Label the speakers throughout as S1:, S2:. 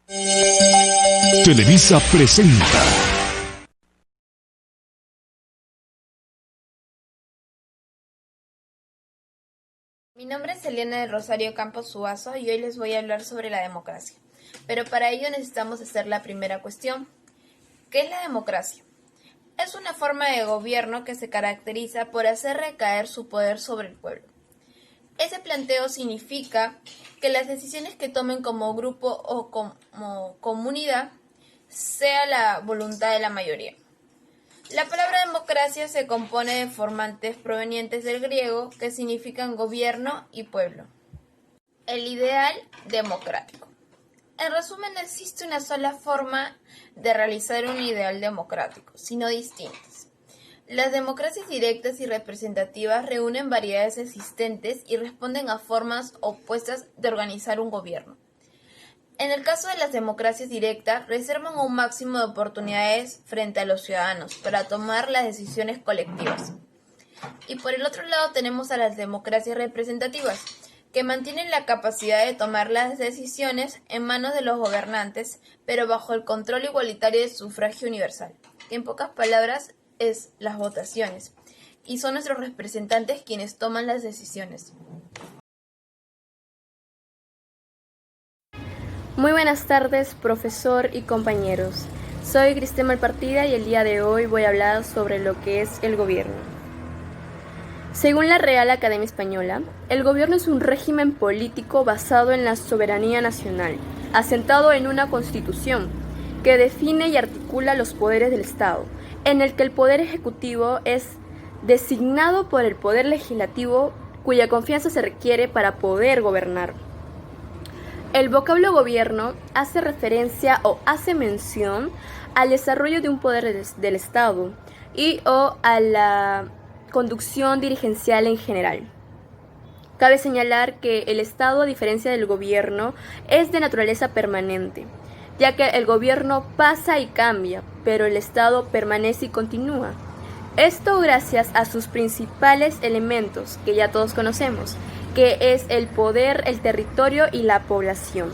S1: Televisa presenta.
S2: Mi nombre es Eliana del Rosario Campos Suazo y hoy les voy a hablar sobre la democracia. Pero para ello necesitamos hacer la primera cuestión. ¿Qué es la democracia? Es una forma de gobierno que se caracteriza por hacer recaer su poder sobre el pueblo. Ese planteo significa que las decisiones que tomen como grupo o como comunidad sea la voluntad de la mayoría. La palabra democracia se compone de formantes provenientes del griego que significan gobierno y pueblo. El ideal democrático. En resumen, no existe una sola forma de realizar un ideal democrático, sino distintas. Las democracias directas y representativas reúnen variedades existentes y responden a formas opuestas de organizar un gobierno. En el caso de las democracias directas, reservan un máximo de oportunidades frente a los ciudadanos para tomar las decisiones colectivas. Y por el otro lado tenemos a las democracias representativas, que mantienen la capacidad de tomar las decisiones en manos de los gobernantes, pero bajo el control igualitario del sufragio universal, que en pocas palabras es las votaciones, y son nuestros representantes quienes toman las decisiones.
S3: Muy buenas tardes, profesor y compañeros. Soy Cristel Malpartida y el día de hoy voy a hablar sobre lo que es el gobierno. Según la Real Academia Española, el gobierno es un régimen político basado en la soberanía nacional, asentado en una constitución que define y articula los poderes del Estado, en el que el poder ejecutivo es designado por el poder legislativo, cuya confianza se requiere para poder gobernar. El vocablo gobierno hace referencia o hace mención al desarrollo de un poder del Estado y o a la conducción dirigencial en general. Cabe señalar que el Estado, a diferencia del gobierno, es de naturaleza permanente, ya que el gobierno pasa y cambia, pero el Estado permanece y continúa. Esto gracias a sus principales elementos, que ya todos conocemos, que es el poder, el territorio y la población.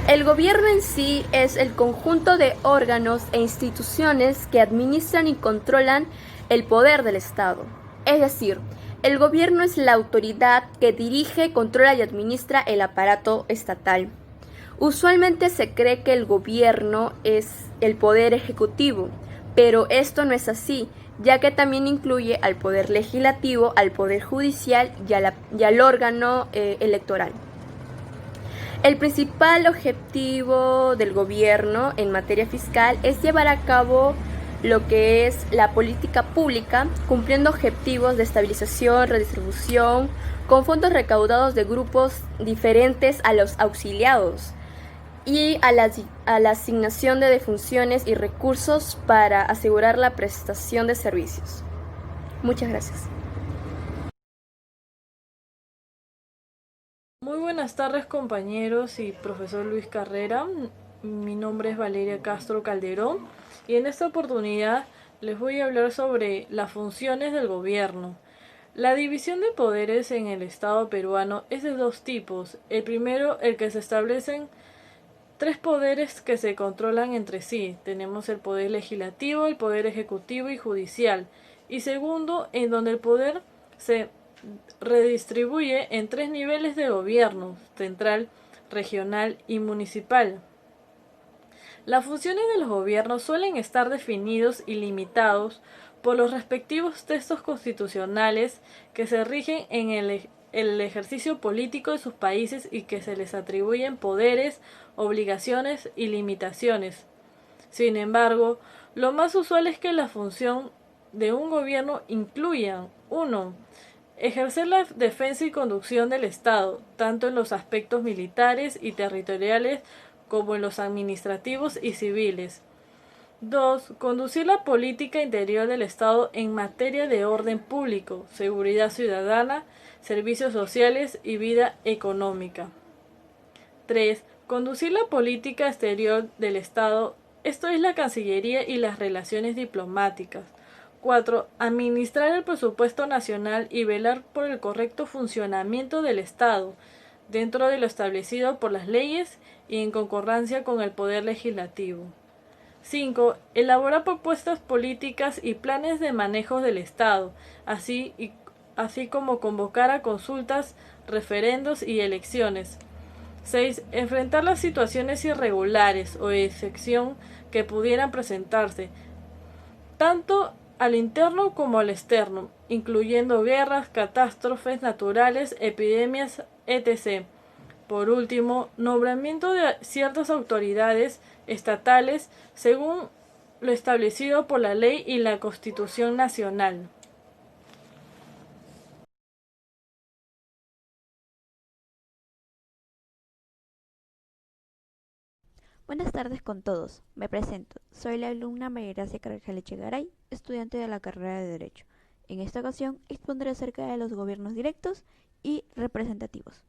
S3: El gobierno en sí es el conjunto de órganos e instituciones que administran y controlan el poder del Estado. Es decir, el gobierno es la autoridad que dirige, controla y administra el aparato estatal. Usualmente se cree que el gobierno es el poder ejecutivo, pero esto no es así, ya que también incluye al poder legislativo, al poder judicial y al órgano electoral. El principal objetivo del gobierno en materia fiscal es llevar a cabo lo que es la política pública, cumpliendo objetivos de estabilización, redistribución, con fondos recaudados de grupos diferentes a los auxiliados, y a la asignación de funciones y recursos para asegurar la prestación de servicios. Muchas gracias.
S4: Muy buenas tardes, compañeros y profesor Luis Carrera. Mi nombre es Valeria Castro Calderón y en esta oportunidad les voy a hablar sobre las funciones del gobierno. La división de poderes en el Estado peruano es de dos tipos. El primero, el que se establecen tres poderes que se controlan entre sí. Tenemos el poder legislativo, el poder ejecutivo y judicial. Y segundo, en donde el poder se redistribuye en tres niveles de gobierno: central, regional y municipal. Las funciones de los gobiernos suelen estar definidos y limitados por los respectivos textos constitucionales que se rigen en el ejercicio político de sus países y que se les atribuyen poderes, obligaciones y limitaciones. Sin embargo, lo más usual es que la función de un gobierno incluya: 1. Ejercer la defensa y conducción del Estado, tanto en los aspectos militares y territoriales como en los administrativos y civiles. 2. Conducir la política interior del Estado en materia de orden público, seguridad ciudadana, servicios sociales y vida económica. 3. Conducir la política exterior del Estado, esto es la Cancillería y las relaciones diplomáticas. 4. Administrar el presupuesto nacional y velar por el correcto funcionamiento del Estado. dentro de lo establecido por las leyes y en concordancia con el poder legislativo. 5. Elabora propuestas políticas y planes de manejo del Estado, así como convocar a consultas, referendos y elecciones. 6. Enfrentar las situaciones irregulares o de excepción que pudieran presentarse, tanto al interno como al externo, incluyendo guerras, catástrofes naturales, epidemias, etc. Por último, nombramiento de ciertas autoridades estatales según lo establecido por la ley y la Constitución Nacional.
S5: Buenas tardes con todos. Me presento. Soy la alumna María Gracia Carvajal Echegaray, estudiante de la carrera de Derecho. En esta ocasión expondré acerca de los gobiernos directos y representativos.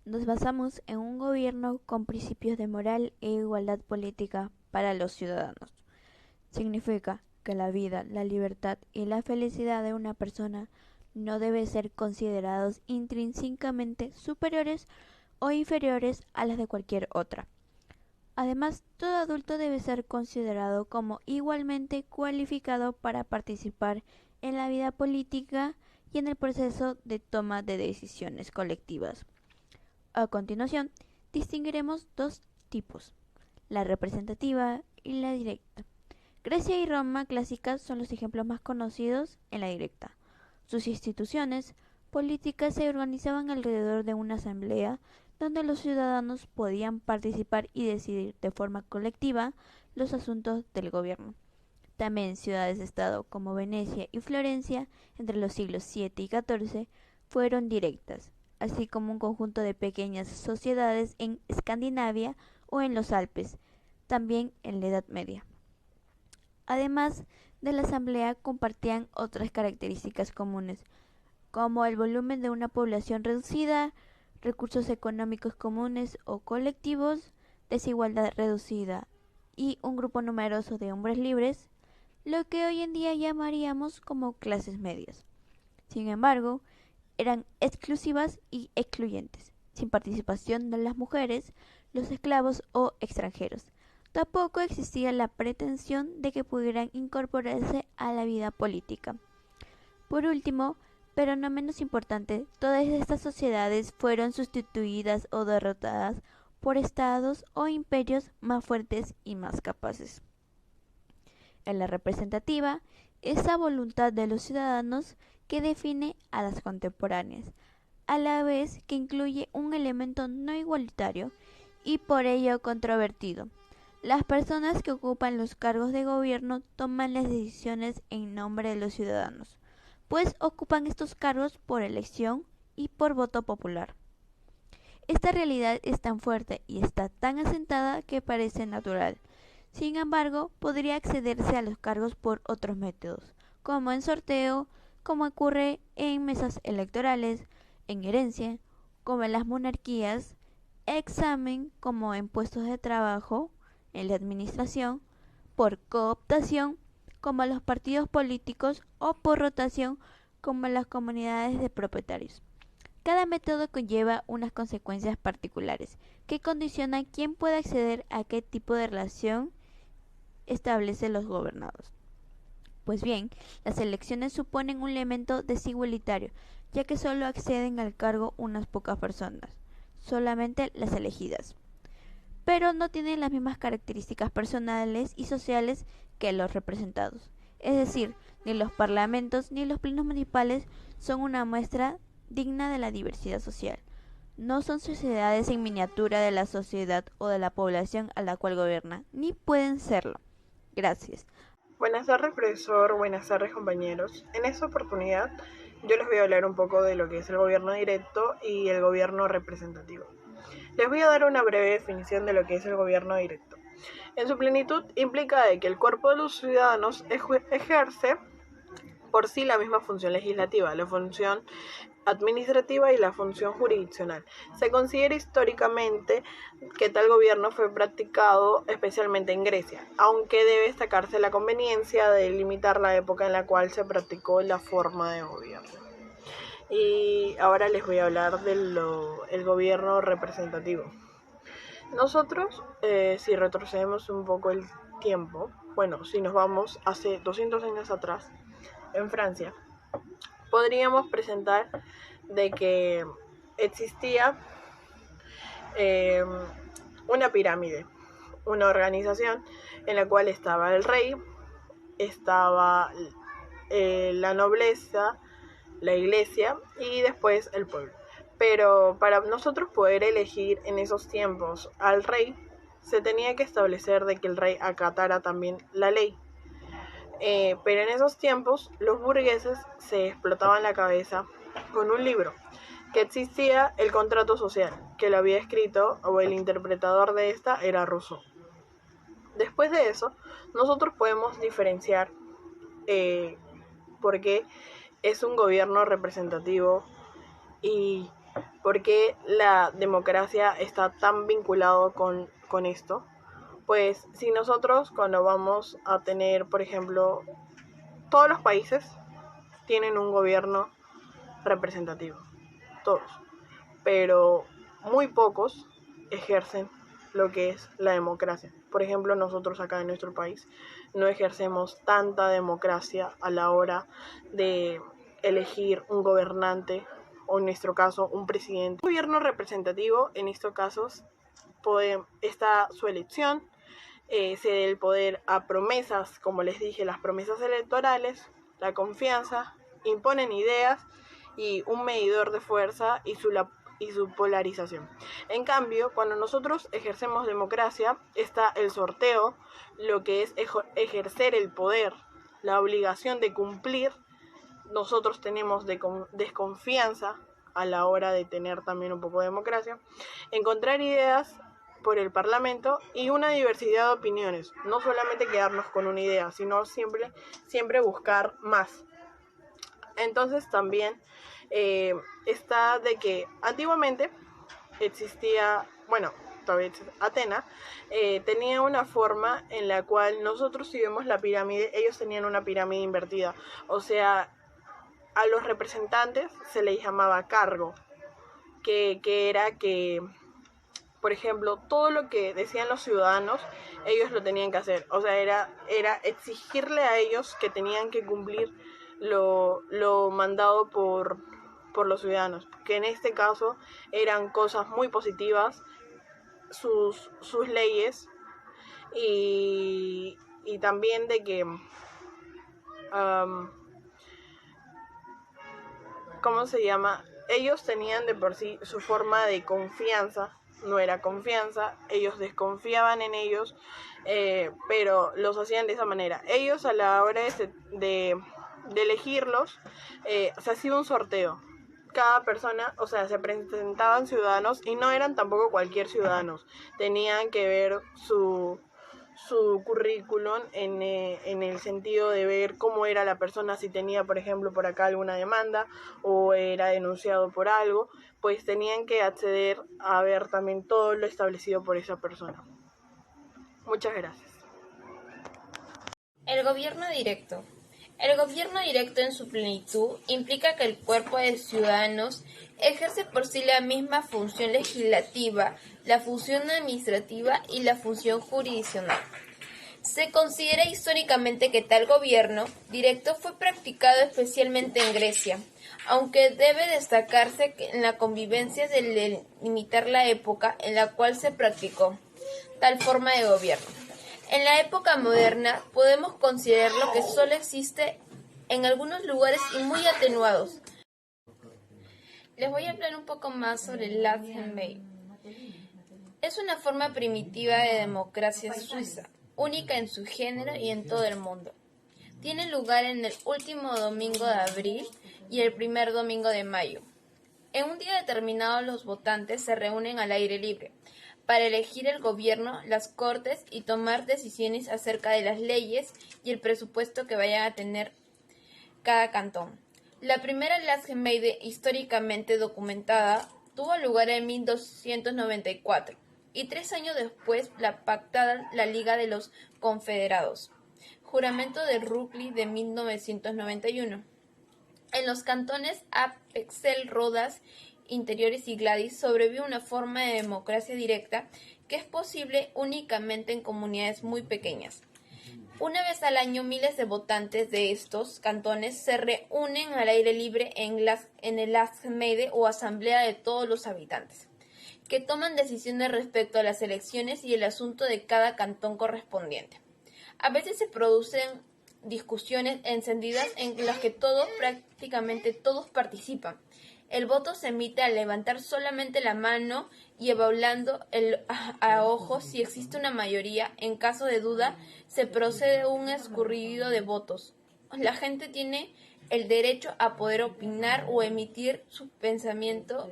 S5: Nos basamos en un gobierno con principios de moral e igualdad política para los ciudadanos. Significa que la vida, la libertad y la felicidad de una persona no deben ser considerados intrínsecamente superiores o inferiores a las de cualquier otra. Además, todo adulto debe ser considerado como igualmente cualificado para participar en la vida política y en el proceso de toma de decisiones colectivas. A continuación, distinguiremos dos tipos, la representativa y la directa. Grecia y Roma clásicas son los ejemplos más conocidos en la directa. Sus instituciones políticas se organizaban alrededor de una asamblea donde los ciudadanos podían participar y decidir de forma colectiva los asuntos del gobierno. También ciudades-estado como Venecia y Florencia entre los siglos VII y XIV fueron directas, así como un conjunto de pequeñas sociedades en Escandinavia o en los Alpes, también en la Edad Media. Además de la asamblea compartían otras características comunes, como el volumen de una población reducida, recursos económicos comunes o colectivos, desigualdad reducida y un grupo numeroso de hombres libres, lo que hoy en día llamaríamos como clases medias. Sin embargo, eran exclusivas y excluyentes, sin participación de las mujeres, los esclavos o extranjeros. Tampoco existía la pretensión de que pudieran incorporarse a la vida política. Por último, pero no menos importante, todas estas sociedades fueron sustituidas o derrotadas por estados o imperios más fuertes y más capaces. En la representativa, esa voluntad de los ciudadanos que define a las contemporáneas, a la vez que incluye un elemento no igualitario y por ello controvertido. Las personas que ocupan los cargos de gobierno toman las decisiones en nombre de los ciudadanos, pues ocupan estos cargos por elección y por voto popular. Esta realidad es tan fuerte y está tan asentada que parece natural. Sin embargo, podría accederse a los cargos por otros métodos, como en sorteo, como ocurre en mesas electorales, en herencia, como en las monarquías, examen, como en puestos de trabajo, en la administración, por cooptación, como los partidos políticos, o por rotación, como las comunidades de propietarios. Cada método conlleva unas consecuencias particulares que condicionan quién puede acceder a qué tipo de relación establecen los gobernados. Pues bien, las elecciones suponen un elemento desigualitario, ya que solo acceden al cargo unas pocas personas, solamente las elegidas, pero no tienen las mismas características personales y sociales que los representados. Es decir, ni los parlamentos ni los plenos municipales son una muestra digna de la diversidad social. No son sociedades en miniatura de la sociedad o de la población a la cual gobierna, ni pueden serlo. Gracias.
S6: Buenas tardes, profesor. Buenas tardes, compañeros. En esta oportunidad yo les voy a hablar un poco de lo que es el gobierno directo y el gobierno representativo. Les voy a dar una breve definición de lo que es el gobierno directo. En su plenitud implica de que el cuerpo de los ciudadanos ejerce por sí la misma función legislativa, la función administrativa y la función jurisdiccional. Se considera históricamente que tal gobierno fue practicado especialmente en Grecia, aunque debe destacarse la conveniencia de limitar la época en la cual se practicó la forma de gobierno. Y ahora les voy a hablar del gobierno representativo. Nosotros, si retrocedemos un poco el tiempo, bueno, si nos vamos hace 200 años atrás, en Francia, podríamos presentar de que existía una pirámide, una organización en la cual estaba el rey, estaba la nobleza, la iglesia y después el pueblo. Pero para nosotros poder elegir en esos tiempos al rey, se tenía que establecer de que el rey acatara también la ley. Pero en esos tiempos los burgueses se explotaban la cabeza con un libro que existía, el contrato social, que lo había escrito, o el interpretador de esta era Rousseau. Después de eso, nosotros podemos diferenciar por qué es un gobierno representativo y por qué la democracia está tan vinculado con esto. Pues si nosotros cuando vamos a tener, por ejemplo, todos los países tienen un gobierno representativo, todos, pero muy pocos ejercen lo que es la democracia. Por ejemplo, nosotros acá en nuestro país no ejercemos tanta democracia a la hora de elegir un gobernante o en nuestro caso un presidente. Un gobierno representativo en estos casos está su elección, se da el poder a promesas, como les dije, las promesas electorales, la confianza, imponen ideas y un medidor de fuerza y su polarización. En cambio, cuando nosotros ejercemos democracia, está el sorteo, lo que es ejercer el poder, la obligación de cumplir. Nosotros tenemos desconfianza a la hora de tener también un poco de democracia, encontrar ideas por el Parlamento y una diversidad de opiniones, no solamente quedarnos con una idea, sino siempre buscar más. Entonces también está de que antiguamente existía, bueno, todavía Atenas, tenía una forma en la cual nosotros si vemos la pirámide, ellos tenían una pirámide invertida, o sea, a los representantes se les llamaba cargo, que era que, por ejemplo, todo lo que decían los ciudadanos, ellos lo tenían que hacer. O sea, era exigirle a ellos que tenían que cumplir lo mandado por los ciudadanos, que en este caso eran cosas muy positivas, sus leyes, y también de que ¿cómo se llama? Ellos tenían de por sí su forma de confianza, no era confianza, ellos desconfiaban en ellos, pero los hacían de esa manera. Ellos a la hora de elegirlos, se hacía un sorteo. Cada persona, o sea, se presentaban ciudadanos y no eran tampoco cualquier ciudadanos, tenían que ver su currículum en el sentido de ver cómo era la persona, si tenía, por ejemplo, por acá alguna demanda o era denunciado por algo, pues tenían que acceder a ver también todo lo establecido por esa persona. Muchas gracias.
S2: El gobierno directo. El gobierno directo en su plenitud implica que el cuerpo de ciudadanos ejerce por sí la misma función legislativa, la función administrativa y la función jurisdiccional. Se considera históricamente que tal gobierno directo fue practicado especialmente en Grecia, aunque debe destacarse que en la convivencia de delimitar la época en la cual se practicó tal forma de gobierno. En la época moderna podemos considerarlo que solo existe en algunos lugares y muy atenuados. Les voy a hablar un poco más sobre el Landesverband. Es una forma primitiva de democracia suiza, única en su género y en todo el mundo. Tiene lugar en el último domingo de abril y el primer domingo de mayo. En un día determinado los votantes se reúnen al aire libre para elegir el gobierno, las cortes y tomar decisiones acerca de las leyes y el presupuesto que vayan a tener cada cantón. La primera Landesverband históricamente documentada tuvo lugar en 1294 y 3 años después la pactada la Liga de los Confederados, juramento de Rugli de 1991. En los cantones Apexel, Rodas, Interiores y Gladys sobrevive una forma de democracia directa que es posible únicamente en comunidades muy pequeñas. Una vez al año, miles de votantes de estos cantones se reúnen al aire libre en el Assemblée o Asamblea de todos los habitantes, que toman decisiones respecto a las elecciones y el asunto de cada cantón correspondiente. A veces se producen discusiones encendidas en las que prácticamente todos participan. El voto se emite al levantar solamente la mano y evaluando a ojos si existe una mayoría. En caso de duda, se procede a un escurrido de votos. La gente tiene el derecho a poder opinar o emitir su pensamiento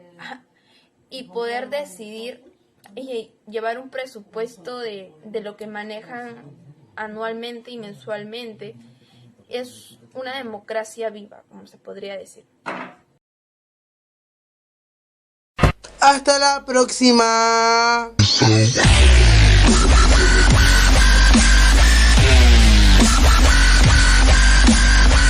S2: y poder decidir y llevar un presupuesto de lo que manejan anualmente y mensualmente. Es una democracia viva, como se podría decir.
S7: Hasta la próxima.